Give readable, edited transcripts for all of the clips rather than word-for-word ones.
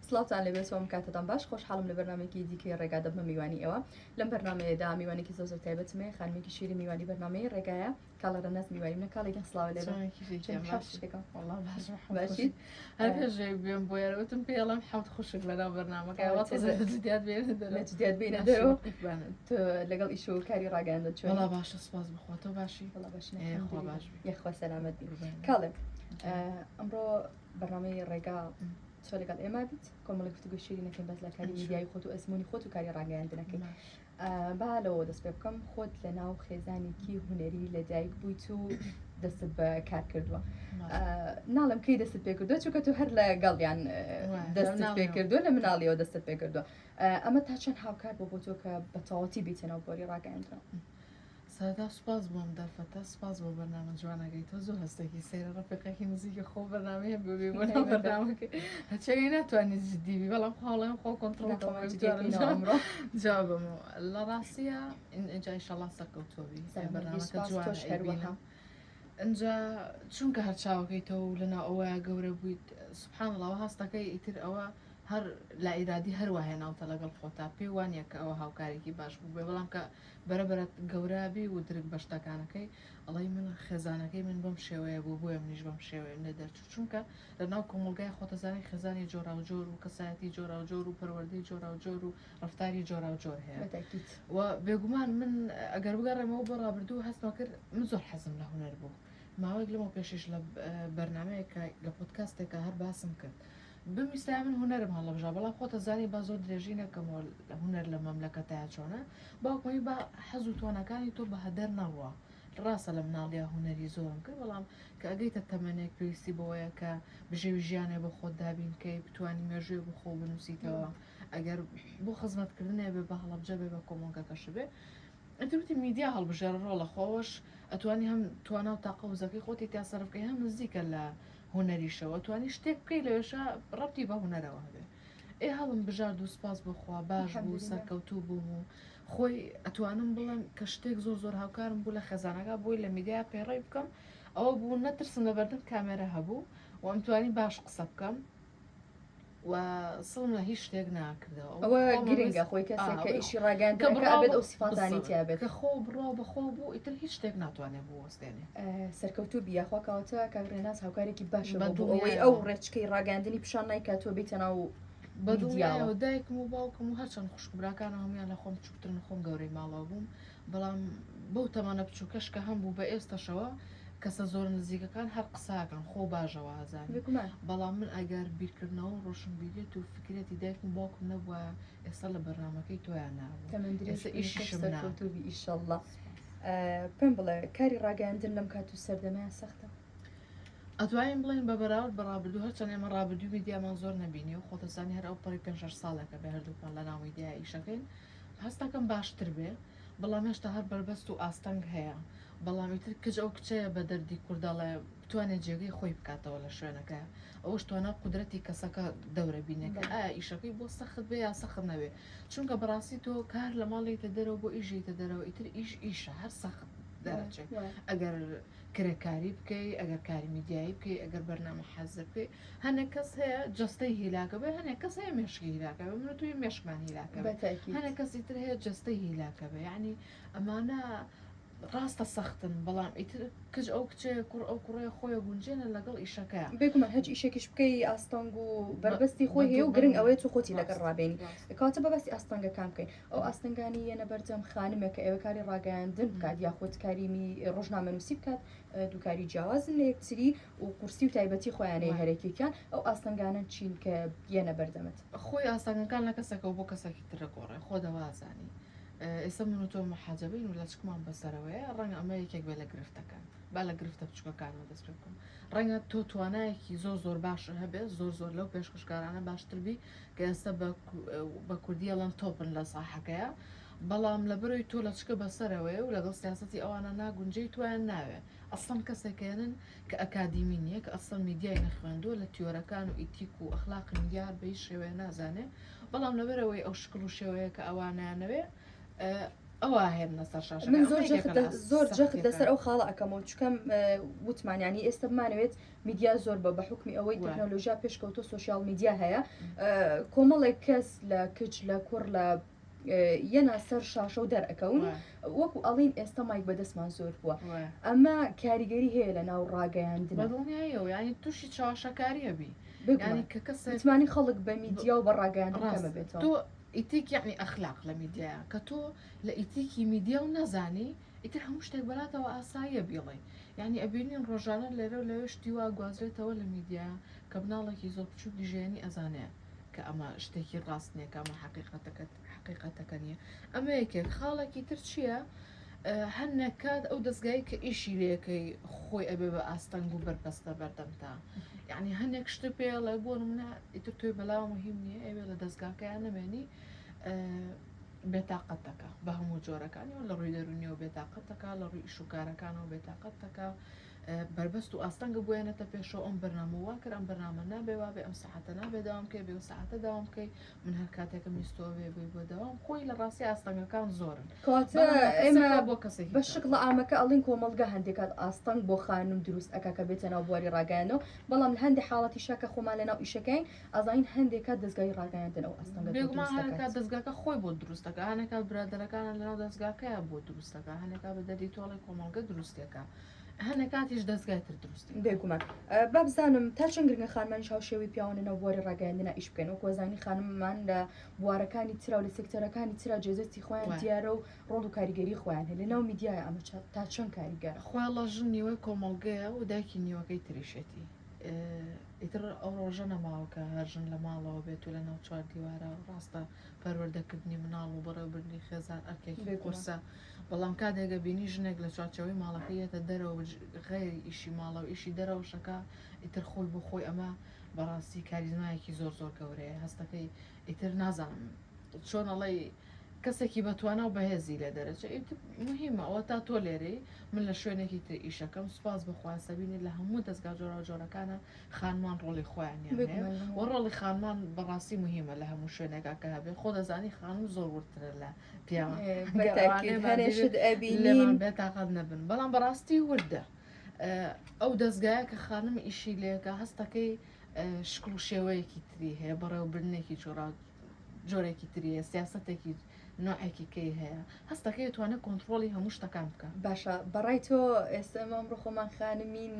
سڵاتان لەبێ سۆم کاتتان باش خۆشحاڵم لە بەرنامێکی دیکەی ڕێگا دەبمە میوانی ئەوە لەم بەرنامەیەدا میوانێکی زۆر زۆر تایبەتمێ خانمێکی شیری میوانی بەرنامەی ڕێگایە کاڵە ناز میوانی منە کاڵێکیان سڵاو لێ باشی هەر پێشێ بێم بۆ یارەوتم پێڵم حەوت خوشک لەناو بەرنامەکەیات بێنە دەرەوە لەگەڵ ئیش و کاری ڕاگەاندە چۆن باشە سپاس بخواتەوە باشی باش یەخوا سەلامەت کاڵێ ئەمڕۆ بەرنامەی ڕێگا چۆ لەگەڵ ئێمە بیت کۆمەڵی گفتوگۆ شیرینەکەین بەس لە کاری میدیای خۆت و ئەزمموی خۆت و کاری ڕاگەیاندنەکەی با لەوە دەست پێ بکەم خۆت لە ناو خێزانێکی هوەری لە دایک بوویت و دەستت بە کار کردووە ناڵم کەی دەست پێ کردووە چونکە تو هەر لەگەڵیان دەست پێ کردووە لە مناڵیەوە دەستت پێ کردووە ئەمە تا چەند هاوکار بۆ تۆ کە بە تەواتی بیتێنەوە بۆری ڕاگەاندنەوە سادا سپاس بۆم دەرفەتە سپاس بۆ بەرنامە جوانەکەی تۆ زۆر هەستێکی سەیرە ڕفیقێکی نزیکە خۆ بەرنامەیە ببێ بۆ ناو بەرنامەکەی هەچەوی ناتوانانی جدیبی بەڵام خاڵێن خۆ کۆنتڕۆڵ جوابم لە ڕاستیە ئینجا ئینشەڵڵا سەرکەوتۆبی بەرنامەکە جوانە ئەنجا چونکە هەر چاوەکەیتەوە و لەناو ئەوەیە گەورە بوویت سوبحانەڵڵا هەستەکەی ئیتر ئەوە هەر لا ئیرادی هەروەهێ ناوتە لەگەڵ خۆتا پێی وانە کە ئەوە هاوکارێکی باش بوو بێ بەڵام کە بەرەبەرەت گەورابی و درک بە شتەکانەکەی ئەڵی من خێزانەکەی من بەم شێوەیە بوو بۆیە منیش بەم شێوەیە لە دەرچوو چونکە لەناو کۆمەلگای خۆتەزانانی خێزانی جۆرا و جۆر و کەسایەتی جۆرا و جۆر و پەروەردەی جۆرا و جۆر و ڕەفتاری جۆرا و جۆر هەیە و بێگومان من ئەگەر بگەڕێمەوە بۆ ڕابردوو هەستمە کرد من زۆر حەزم لە هونەر بوو ماوەیەک لەمەوە پێشش لە بەرنامەیەکە لە پۆدکاستێکە هەر باسم کرد بمیستای من هوەرم هەڵەبژا بەڵام خۆتە زانی با زۆر درێژی نەکەمەوە هوەر لە مەملەکەتایە چۆنە باوکمەوی با حەز و توانەکانی تۆ بە هەدەر نەڕوە ڕاستە لە مناڵیا هوەری زۆرم کرد بەڵام کە ئەگەیتە تەمەنێک پێویستی بەوەیە کە بژێوی ژیانێ بە خۆت دابین کەی بتوانی مێژوێ بۆ خۆ بنووسیتەوە ئەگەر بۆ خزمەتکردنێ بێ بە هەڵەبجە بێ بە کۆمەڵگەکەش بێ ئەتروتی میدیا هەڵبژێرە ڕۆڵە خۆش ئەتوانی هەم توانە و تاقە وزەکەی خۆتی تا سەرفکەی هەم نزیکە لە هوەریشەوە توانی شتێک بکەی لەوێشە ڕەتی بە هوەرەوە هەبێ ئێ هەڵم بژارد و سپاس بخوا باش بوو سەرکەوتوو بووم و خۆی ئەتوانم بڵێم کە شتێک زۆر زۆر هاوکارم بوو لە خێزانەکە بۆی لە میدیا پێڕێ بکەم ئەوە بوو نەترسم لەبەردەم کامێرە هەبوو و ئەمتوانی باش قسە بکەم و سڵم لە هیچ شتێک ناکردەوە ئەوە گرنگە خۆی کەسێک کە ئیشی ڕاگەاندنەکە ئەبێت ئەو سیفاتانی تیابێت کە خۆ بڕۆ بەخۆ بوو ئیتر هیچ شتێک ناتوانێت بوو وەستێنێ سەرکەوتوو بیاخواکەوتە کاڕێناز هاوکارێکی باشە بۆ ئەوەی ئەو ڕێچکەی ڕاگەاندنی پیشان نایکات تۆ بیتە ناو بەدڵیاوە دایکم و باوکم و هەرچەند خوشکبراکان هەمویان لە خۆم بچووکترن خۆم گەورەی ماڵەوە بووم بەڵام بەو تەمانە بچووکەش کە هەم بوو بە ئێستاشەوە کەسە زۆر نزیکەکان هەر قساکەن خۆ باشەوە ئازانی بەڵام من ئەگەر بیرکردنەوە ڕۆشن بیرێت و فکرێتی دایکم باوکم نەبووە ئێستا لە بەرنامەکەی تۆیان ناوەتەمەندرێشتوبی ئیشەڵڵا پێم بڵێ کاری ڕاگەاندن لەم کات و سەردەمایان سەختە ئەتوانین بڵین بە بەراورد بە ڕابردوو هەرچەند ئێمە ڕابردوو میدیامان زۆر نەبینی و خۆتەزانی هەر ئەو پەڕی 5 ساڵێکە بە هەردووکان لە ناو میدیا ئیشەکەین هەستەکەم باشتر بێ بەڵام هێشتا هەر بربەست و ئاستەنگ هەیە بەڵام ئیتر کچ ئەو کچەیە بە دەردی کوردەڵێ بتوانێت جێگەی خۆی بکاتەوە لە شوێنەکە ئەوەش توانە قودرەتی کەسەکە دەورە بینەکە ئایا ئیشەکەی بۆ سەخت بێ یا سەخت نەوێ چونکە بەڕاستی تۆ کار لە ماڵێتە دەرەوە بۆ ئیژیتە دەرەوە ئیتر ئیشە هەر سەخت دەرەچێت ئەگەر کرێکاری بکەی ئەگەر کاری میدیایی بکەی ئەگەر بەرنامە حەزر بکەی هەنێک کەس هەیە جەستەی هیلاکە بێ هەنێک کەس هەیە مێشکی هیلاکە بێ من توی مێشکمان هیلاکە هەنێک کەسی تر هەیە جەستەی هیلاکە بێ یعنی ئەمانە ڕاستە سەختن بەڵام ئیتر کچ ئەو کچەیە کوڕ ئەو کوڕەیە خۆیە گونجێنە لەگەڵ ئیشەکە بێگومان هەج ئیشێکیش بکەی ئاستەنگ و بەربەستی خۆی هەیە و گرنگ ئەوەیە تو خۆتی لەگەڵ ڕابێنی کاتە بەبەستی ئاستەنگەکان بکەین ئەو ئاستەنگانی یەنە بەرجەم خانمێکە ئێوە کاری ڕاگەاندن بکات یاخۆت کاریمی ڕۆژنامەنووسی بکات دووکاری جیاوازن لە یەکتری و قورسی و تایبەتی خۆیانەیە هەرێکیکان ئەو ئاستەنگانە چین کە یەنە بەردەمت خۆی ئاستەنگەکان لە کەسەکە و بۆ کەسێکی ترە گۆڕێ خۆ دەوازانی ئێستا من و تۆ مەحاجەبین و لە چکمان بەسەرەوەیە ڕەنگە ئەمە یەکێک بێ لە گرفتەکان با لە گرفتە بچووکەکانەوە دەست پێ بکەم ڕەنگە تۆ توانایەکی زۆر باش هەبێت زۆر لەو پێشکەشکارانە باشتربی کە ئێستا بە کوردی ئەڵەن تۆپن لە ساحەکەیە بەڵام لە بەرەوەی تۆ لە چکە بەسەرەوەی و لەگەڵ سیاسەتی ئەوانە ناگونجەی تویان ناوێ ئەسڵم کەسێکێنن کە ئەکادیمی نییە کە ئەسڵ میدیای نەخوێندووە لە تیۆرەکان و ئیتیک و ئەخلاقی میدیار بە هیچ شێوەیە نازانێ بەڵام لەبەرەوەی ئەو شکل و شێوەیە کە ئەوانیانەوێ ئەوە هێنە سەر شاش من زۆر جەخت لەسەر ئەو خاڵە ئەەکەمەوە چکەم وتمان ینی ئێستا بمانەوێت میدیا زۆر بە حکمی ئەوەی تەکنۆلۆژیا پێشکەوتۆ سوۆسیال میدیا هەیە کۆمەڵێک کەس لە کچ لە کوڕ لە یەنا سەر شاشە و دەرئەکەون وەکو ئەڵین ئێستا مایک بەدەستمان زۆر بووە ئەمە کاریگەری هەیە لە ناو ڕاگەیاندن بەدڵنیایەوە ینی تووشی چاوەشەکاریە بی ینی کە کەسمانی خەڵک بە میدیا و بە ڕاگەیاندنەکەمە بێتەوە ئیتیک یعنی ئەخلاق لە میدیە کە تۆ لە ئیتیکی میدیا و نەزانی ئیتر هەموو شتێک بەلاتەوە ئاساییە بیڵێ ینی ئەبینین ڕۆژانە لێرە و لەوێ شتی وا گوازرێتەوە لە میدیا کە بناڵێکی زۆر بچوو دیژێنی ئەزانەیە کە ئەمە شتێکی ڕاست نییە کە ئەمە حقیقەتەکە نییە ئەمە یەکێک خاڵێکی تر چییە؟ هەنەکات ئەو دەستگای کە ئیشی لێەکەی خۆی ئەبێ بە ئاستەنگ و بەرپەستە بەردەمتا یعنی هەندێک شتە پێ لە بۆ منە ئیتر توی بەلاوە مهم نییە ئەوێ لە دەستگاکەیان نەمێنی بێتاقەتەکە بە هەموو جۆرەکانی و لە ڕووی دەرونیەوە بێتاقەتەکە لە ڕووی ئیشوکارەکانەوە بێتاقەتەکە بربەست و ئاستەنگە بۆیانێتە پێشەوە ئەم بەرنامەوە کرد ئەم بەرنامە نابێوا بێ ئەم سەعاتە نابێ داوامکەی بێ سەعاتە داوامکەی من هەر کاتێکم میستەوە بێ بووی بۆ داوام خۆی لە ڕاستی ئاستەنگەکان زۆرن ئێمە بۆ کەسێک بە شکڵ ئامەکە ئەڵین کۆمەلگە هەندێکات ئاستەنگ بۆ خانم دروست ئەکا کە بێتە ناو بواری ڕاگەیانەوە بەڵام هەندێک حاڵەتی شاکە خۆمان لە ناو ئیشەکەین ئەزانین هەندێکات دەستگای ڕاگەیاندن ئەو ئاستەنگە هەرکات دەستگاکە خۆی بۆ دروستەکە هەنێکات برادەرەکانە لەناو دەستگاکەیە بۆ دروستەکە هەنێکا بە دەری تۆڵی کۆمەلگە دروستەکە هەنە کاتیش دەستگایتر دروستی بێگومان با بزانم تا چەند گرنگە خانمانی شاوشێوی پیاوانەوە بواری ڕاگەیاندنە ئیش بکەن و کۆزانی خانممان لە بوارەکانی ترا و لە سێکتەرەکانی ترا جێزەتی خۆیان دیارە و ڕۆڵ و کاریگەری خۆیان هەیە لە ناو میدیایە ئەمە تا چەند کاریگەرە خۆیان لە ژن نیوەی کۆمەڵگەیە و دایکی نیوەکەی تریشێتی ئیتر ئەو ڕۆژە نەماوەکە هەرژن لە ماڵەوە بێت و لە ناو چوار دیوارە ڕاستە پەروەردەکردنی مناڵ و بەڕێوەبردنی خێزان ئەرکێکی کورسە بەڵام کاتێکە بینی ژنێک لە چوارچەوەی ماڵەکەیەتە دەرەوە غێری ئیشی ماڵە و ئیشی دەرەوشەکە ئیتر خۆی بۆ خۆی ئەمە بەڕاستی کاریزمایەکی زۆر گەورەیە هەستەکەی ئیتر نازانم چۆن ئەڵێ کەسێکی بەتوانە و بەهێزی لێ دەرەچێت مهمە ئەوە تا تۆ لێرەی من لە شوێنێکی تر ئیشەکەم سوپاس بخواسەبینی لە هەموو دەستگا جۆرە جۆرەکانە خانمان ڕۆڵی خۆیانیان وە ڕۆڵی خانمان بەڕاستی مهمە لە هەموو شوێنێکا کە هەبێ خۆ دەزانی خانم زۆر ورترە لە پیاوان بێتاقەت نەبن بەڵام بەڕاستی وردە ئەو دەستگایە کە خانم ئیشی لێکە هەستەکەی شکل و شێوەیەکی تری هەیە بەڕێوەبردنێکی جۆرێکی تریە سیاسەتێکی نوعێکی کەی هەیە هەستەکەی توانە کۆنتترۆلی هەموو شتەکان بکە باشە بەڕای تۆ ئێستا ئەمڕۆ خۆمان خانمین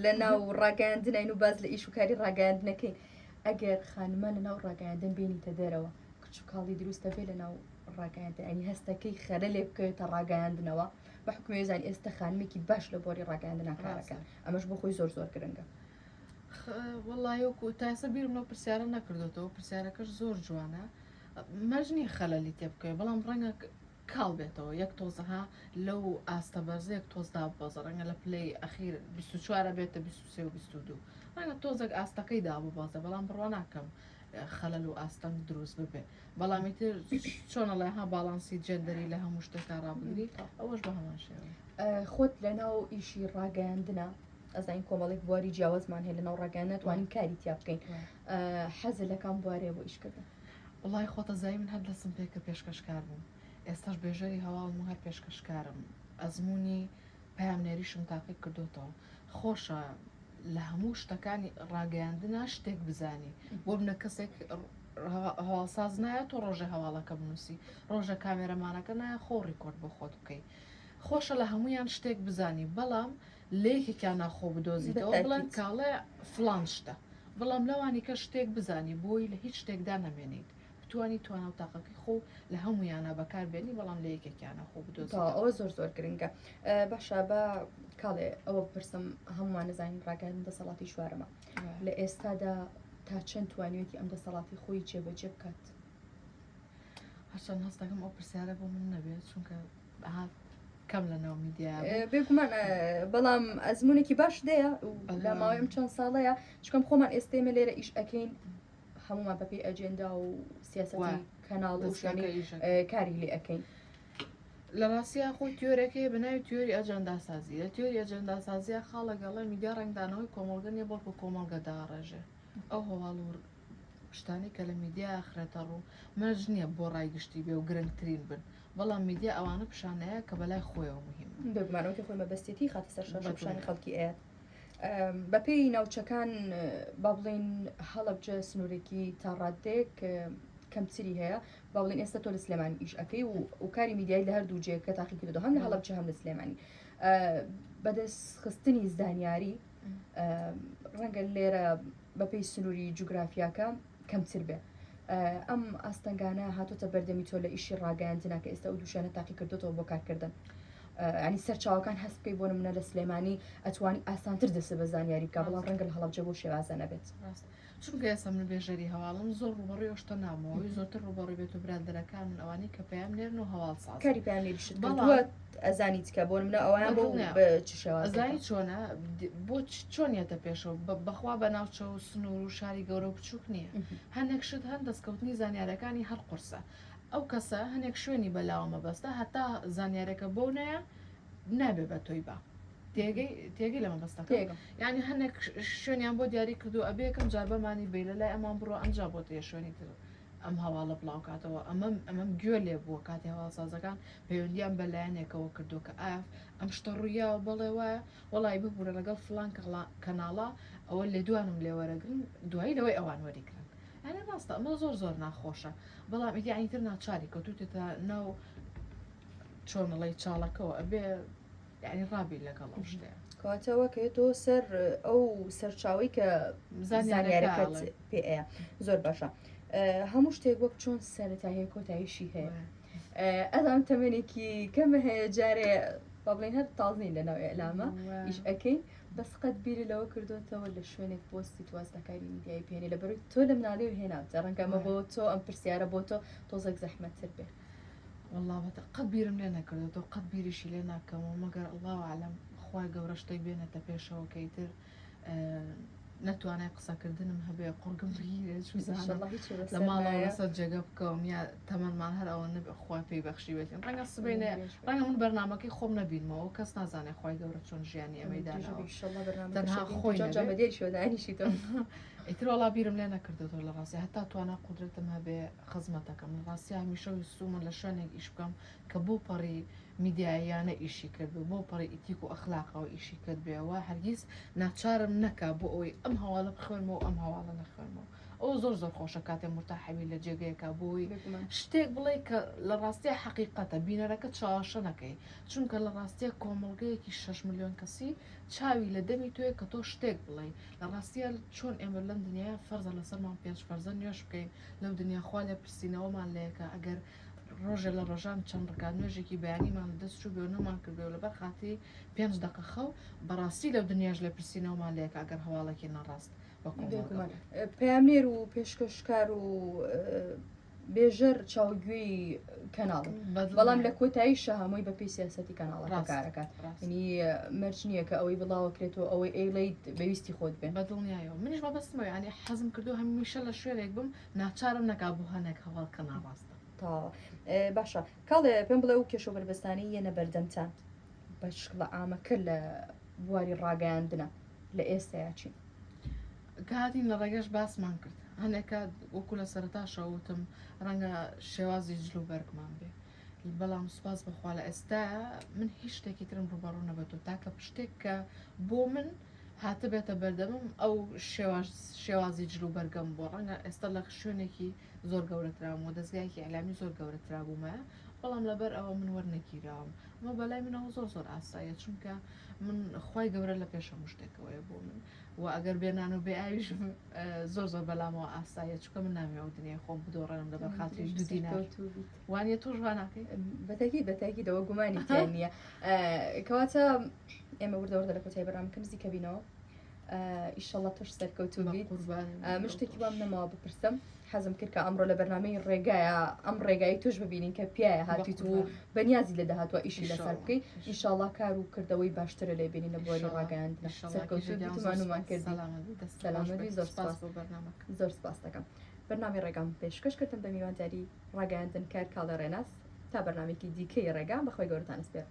لە ناو ڕاگەاندنین و باز لە ئیشوکاری ڕاگەاندنەکەی ئەگەر خانمە لە ناو ڕاگەاندن بینیتە دەرەوە کچ و کاڵی دروستە بێ لە ناو ڕاگەاندن ئەنی هەستەکەی خەرە لێ بکەوێتە ڕاگەاندنەوە بە حکومێزان ئێستا خانمێکی باش لە بۆری ڕاگەاندنا کارەکە ئەمەش بۆ خۆی زۆر گرنگە وەڵایەکو تاسە بیرم لەو پرسیارە نەکردێتەوە پرسیارەکەش زۆر جوانە مەژنی خەلەلی تێ بکەوێت بەڵام ڕەنگە کاڵ بێتەوە یەک تۆزەها لەو ئاستە بەرزە یەک تۆزدا بەزە ڕەنگە لە پلەی ئەخیر 24 بێتە 23 و 22 ڕەنگە تۆزێک ئاستەکەی دابوو بازە بەڵام بڕوا ناکەم خەلەل و ئاستەم دروست ببێ بەڵامی تر چۆنە لە ها باڵانسی جێندەری لە هەموو شتێکا ڕابگری ئەوەش بە هەمان شێوە خۆت لە ناو ئیشی ڕاگەاندنە ئەزین کۆمەڵێک بواری جیاوازمان هەیە لە ناو ڕاگەیان ناتوانین کاری تیا بکەین حەزە لەکان بوارێ بۆ ئیشکردن وڵای خۆتە زای من هەر دەسم پێکە پێشکەشکار بووم ئێستاش بێژەری هەواڵم و هەر پێشکەشکارم ئەزمموی پامنێریشم تاقی کردوتەوە خۆشە لە هەموو شتەکانی ڕاگەیاندنا شتێک بزانی بۆ بنە کەسێک هەواڵساز نایە تۆ ڕۆژە هەواڵەکە بنووسی ڕۆژە کامێرەمانەکە نایە خۆ ڕیکۆرد بۆ خۆت بکەیت خۆشە لە هەمویان شتێک بزانی بەڵام لێکێکیان ناخۆ بدۆزیتەوە بڵێن کاڵێ فلان شتە بەڵام لەوانی کە شتێک بزانی بۆی لە هیچ شتێکدا نەمێنیت بتوانی توانە و تاقەکەی خۆ لە هەمویانە بەکاربێنی بەڵام لە یەکێکیانە خۆ بدۆزیتەوە ئەوە زۆر گرنگە باشە بە کاڵێ ئەوە بپرسم هەمووان نزانین ڕاگەاندن دەسەڵاتی شوارەمە لە ئێستادا تا چەند توانیوێتی ئەم دەسەڵاتی خۆی جێبەجێ بکات هەرچەند هەستەکەم ئەو پرسیارە بۆ من نەبێت چونکە کەم لە ناو میدیا بێگومان بەڵام ئەزمونێکی باش دەیە لە ماوەی ئەم چەند ساڵەیە چکەم خۆمان ئێستێمە لێرە ئیش ئەەکەین هەمومان بەپی ئەجێندا و سیاسەتی کەناڵ و کاری لێ ئەەکەین لە ڕاستیە خۆی تیۆرەکەی بناوی تیۆری ئەجەنداسازی لە تیۆری ئەجەنداسازیە خاڵەگەڵە میدیا ڕنگدانەوەی کۆمەڵگەنیە بەڵکو کۆمەڵگە داڕێژێ ئەو هەواڵ شتانی کە لە میدیا ئاخرێتە ڕوو مەرج نییە بۆ ڕایگشتی بێ و گرنگترین بن بەڵام میدیا ئەوانە پیشانەیە کە بەلای خۆیەوە مهمە بگومانەوەی خۆی مەبەستێتی خاتە سەر شاشەپشانی خەڵکی ئێت بەپێی ناوچەکان با بڵین هەڵەبجە سنوورێکی تا ڕادێک کەمتری هەیە با بڵین ئێستا تۆ لە سلێمانی ئیش ئەەکەی و کاری میدیای لە هەردوو جێگە تاقی کردو هەم لە هەڵەبجە هەم لە سلێمانی بەدەست خستنی زانیاری ڕەنگە لێرە بەپێی سنووری جوگرافیاکە کەمتر بێ ئەم ئاستەنگانە هاتوتە بەردەمی تۆ لە ئیشی ڕاگەاندنە کە ئێستا ئەو دووشانە تاقی کردوەوە بۆ کارکردن ینی سەرچاوەکان هەست بکەی بۆ منە لە سلێمانی ئەتوانی ئاسانتر دەسە بە زانیاری کا بەڵام ڕەنگە لە هەڵەبجە بۆ شێوازە نەبێت چونکە ئێستا من بێژەری هەواڵم زۆر ڕوبەڕی ئەوشتە نامەوەی زۆرتر ڕوبەڕی بێت و برادەرەکان من ئەوانەی کە پێیان نێرن و هەواڵ ساز کاری پێیان لێریشت بەڵام ئەزانی چکە بۆ منە ئەویان بۆ چ شێواز ئەزانی چۆنە بۆ چۆنیەتە پێشەوە بەخوا بە ناوچە و سنوور و شاری گەورە و بچووک نییە هەندێک شت هەن دەستکەوتنی زانیارەکانی هەر قورسە ئەو کەسە هەندێک شوێنی بەلاوە مەبەستە هەتا زانیارەکە بۆ نەیە نابێ بە تۆی بە تێگەی لە مەبەستەکە یعنی هەندێک شوێنیان بۆ دیاری کردو ئەبێکم جار بەمانی بێ لە لای ئەمان بڕۆ ئەمجا بۆ تێ شوێنی تر ئەم هەواڵە بڵاو کاتەوە ئەمەم گوێ لێ بووە کاتی هەواڵسازەکان پەیوەندیان بەلایەنێکەوە کردو کە ئاف ئەم شتە ڕوویاوە بڵێ وایە وەڵی ببوورە لەگەڵ فلان کەناڵە ئەوە لێ دوانم لێ وەرەگرن دوایی لەوەی ئەوان وەریکردن یعنی ڕاستە ئەمە زۆر ناخۆشە بەڵام ئیدیانیتر ناچاری کەوتوتێتە ناو چۆنەڵی چاڵەکەەوە ئەبێ یعنی ڕابی لەگەڵ ئەو شتەیە کاتەوە کە تۆ سەر ئەو سەرچاوی کە زانیارەکەت پێەیە زۆر باشە هەموو شتێک وەک چۆن سەرەتایی کۆتاییشی هەیە ئەدام تەمەێنێکی کەمە هەیە جارێ با بڵین هەر تازین لە ناو ئێلامە ئیش ئەەکەی بەس قەت بیری لەوە کردوتەوە لە شوێنێک پۆستی توازدەکاری میدیای پێێنێ لە بەروی تۆ لە مناڵێ و هێناوتە ڕەنگەمە بۆ تۆ ئەم پرسیارە بۆ تۆ تۆزێک زەحمەتتر بێ والله قەت بیرم لێ نەکردێتەوە قەت بیریشی لێ ناکەمەوە مەگەر الله عالم خی گەورە شتێک بێنێتە پێشەوە کەیتر نەتوانای قسەکردنم هەبێ قورگم لە ماڵەوە سەر جێگە بکەم یا تەمەمان هەر ئەوە نەبێ خوا پێی بەخشی بێتین ڕەنگە سبێنێ ڕەنگە من بەرنامەکەی خۆم نەبینمەوە کەس نازانێ خی گەورە چۆن ژیانی ئەمەدانەوە تەنها خۆی شۆدانیشی تۆ ئیتر وڵا بیرم لێ نەکردێتەوە لە ڕاستی هەتا توانە قودرەتم هەبێ خزمەتەکەم لە ڕاستی هەمیشەوی سوومە لە شوێنێک ئیش بکەم کە بۆ پەڕی میدیایانە ئیشی کرد بۆ پەڕی ئیتیک و ئەخلاقەوە ئیشی کرد بێەوە هەرگیز ناچارم نەکا بۆ ئەوی ئەم هەواڵە بخوێنمەوە ئەم هەواڵە نەخوێنمەوە ئەو زۆر خۆشە کاتێ مرتاحەوی لە جێگەیەکە بۆی شتێک بڵێ کە لە ڕاستیە حقیقەتە بینەرەکە چاوەشە نەکەی چونکە لە ڕاستیە کۆمەڵگەیەکی 6 ملیۆن کەسی چاوی لە دەمی توێ کە تۆ شتێک بڵێ لە ڕاستیە چۆن ئێمە لەم دنیا فەرزە لەسەرمان 5 فەرزە نوێش بکەین لەو دنیا خوا لێ پرسیینەوەمان لەیەکە ئەگەر ڕۆژە لە ڕۆژان چەند ڕکات نوێژێکی بەیانیمان دەست چوو بێ و نەمان کردو لەبەر خاتی 5 دقە خەو بەڕاستی لەو دنیاش لێ پرسیینەوەمان لەیەکە ئەگەر هەواڵێکی نەڕاست پەیامنێر و پێشکەشکار و بێژەر چاوگوێی کەناڵ بەڵام لە کۆتایی شەهامۆی بە پێی سیاسەتی کەناڵەکە کارەکەات ینی مەرج نییە کە ئەوەی بڵاوەکرێتەوە ئەوەی ئەیڵیت بەویستی خۆت بێن بە دڵنیایەوە منیش بەبستمەوە ینی حەزم کردو هەمیشە لە شوێنێک بم ناچارم نەکا بۆ هەنێک هەواڵ کە ناڕاستە تا باشە کاڵێ پێم بڵێ و کێشە بەربەستانی یەنە بەردەمتان بە شکڵە ئامەکە لە بواری ڕاگەیاندنە لە ئێستایا چین کاتین لە ڕێگەش باسمان کرد هەنێکە وەکو لە سەرتاشەوتم ڕەنگە شێوازی جلو بەرگمان بێ بەڵام سوپاس بخوا لە ئێستا من هیچ شتێکی ترم ڕوبەڕوو نەبێتەوە تاکە شتێک کە بۆ من هاتە بێتە بەردەمم ئەو شێوازی جلو بەرگەم بۆ ڕەنگە ئێستا لە شوێنێکی زۆر گەورەترام و دەستگایەکی ئەلامی زۆر گەورەترا بوومە بەڵام لەبەر ئەوە من وەرنەگیراوم ئەمە بەلای منەوە زۆر ئاسایە چونکە من خی گەورە لە پێشەم شتێکەوەیە بۆ من و ئەگەر بێنان و بێ ئاویش زۆر بەلامەوە ئاسایە چکە من نامێ و دنیای خۆم بدۆڕێنم لەبەر خاتری دوودی وانە تۆ ژواناکەی بەتەکی دەوە گومانی تیان نییە کەواتە ئێمە وردەوردە لە کۆتای بەرنامەکەم نزیکە بینەوە ئیشەڵڵا تۆش سەرکەوتو بیت من شتێکی وام نەماوە بپرسم حەزم کرد کە ئەمڕۆ لە بەرنامەی ڕێگایە ئەم ڕێگایی توش ببینین کە پیایە هاتیت و بەنیازی لە داهاتوە ئیشی لەسەر بکەیت ئیشەڵڵا کار و کردەوەی باشترە لێ بینین لە بۆی ڕاگەیاندنە سەرکەوتومانومان کردی سەلامەتی زۆر سپاس دەکەم بەرنامەی ڕێگام پێشکەش کردم بە میوانداری ڕاگەیاندن کار کاڵە ڕێناس تا بەرنامێکی دیکەی ڕێگام بەخۆی گەورتان سپێر